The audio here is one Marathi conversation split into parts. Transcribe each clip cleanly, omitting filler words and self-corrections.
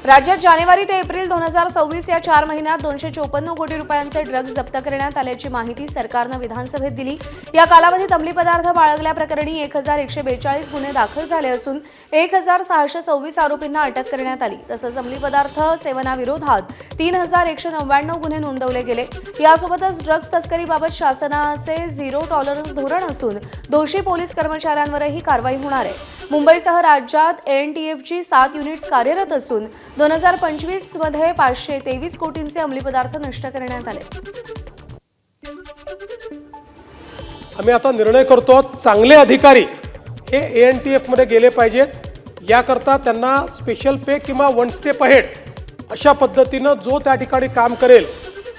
राज्यात जानेवारी ते एप्रिल 2024 या 4 महिन्यात 254 कोटी रुपयांचे ड्रग्ज जप्त करण्यात आल्याची माहिती सरकारनं विधानसभेत दिली। या कालावधीत अंमली पदार्थ बाळगल्याप्रकरणी 1142 गुन्हे दाखल झाले असून 1626 आरोपींना अटक करण्यात आली। तसंच अंमली पदार्थ सेवनाविरोधात 3199 गुन्हे नोंदवले गेले। यासोबतच ड्रग्ज तस्करीबाबत शासनाचे झिरो टॉलरन्स धोरण असून दोषी पोलीस कर्मचाऱ्यांवरही कारवाई होणार आहे। मुंबईसह राज्यात एनटीएफची 7 युनिट्स कार्यरत असून 2025 मध्ये 523 कोटींचे अंमली पदार्थ नष्ट करण्यात आले। आम्ही आता निर्णय करतो चांगले अधिकारी हे एएनटीएफ मध्ये गेले पाहिजेत। याकरता त्यांना स्पेशल पे किंवा वन स्टेप अहेड अशा पद्धतीनं जो त्या ठिकाणी काम करेल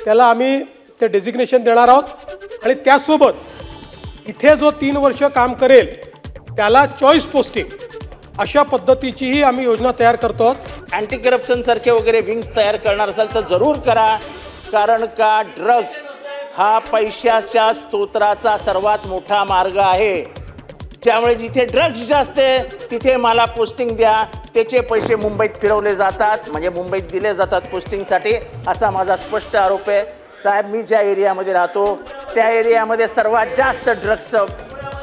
त्याला आम्ही ते डेझिग्नेशन देणार आहोत आणि त्यासोबत इथे जो 3 वर्ष काम करेल त्याला चॉईस पोस्टिंग अशा पद्धतीचीही आम्ही योजना तयार करतो आहोत। अँटी करप्शन सारखे वगैरे विंग्स तयार करणार असाल तर जरूर करा, कारण का ड्रग्ज हा पैशाच्या स्तोत्राचा सर्वात मोठा मार्ग आहे। त्यामुळे जिथे ड्रग्ज जास्त आहे तिथे मला पोस्टिंग द्या, त्याचे पैसे मुंबईत फिरवले जातात, म्हणजे मुंबईत दिले जातात पोस्टिंगसाठी, असा माझा स्पष्ट आरोप आहे। साहेब, मी ज्या एरियामध्ये राहतो त्या एरियामध्ये सर्वात जास्त ड्रग्जचा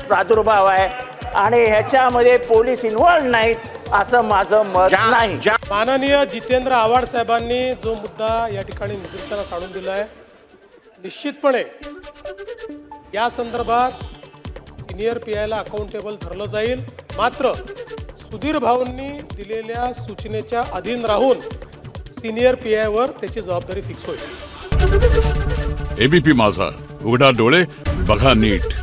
प्रादुर्भाव आहे आणि ह्याच्यामध्ये पोलीस इन्व्हॉल्व नाहीत असं माझं मत नाही। माननीय जितेंद्र आव्हाड साहेबांनी जो मुद्दा या ठिकाणी निदर्शनास आणून दिला आहे, निश्चितपणे या संदर्भात सिनियर पीआयला अकाउंटेबल धरलं जाईल। मात्र सुधीर भाऊंनी दिलेल्या सूचनेच्या अधीन राहून सिनियर पीआयवर त्याची जबाबदारी फिक्स होईल। एबीपी माझा, उघडा डोळे बघा नीट।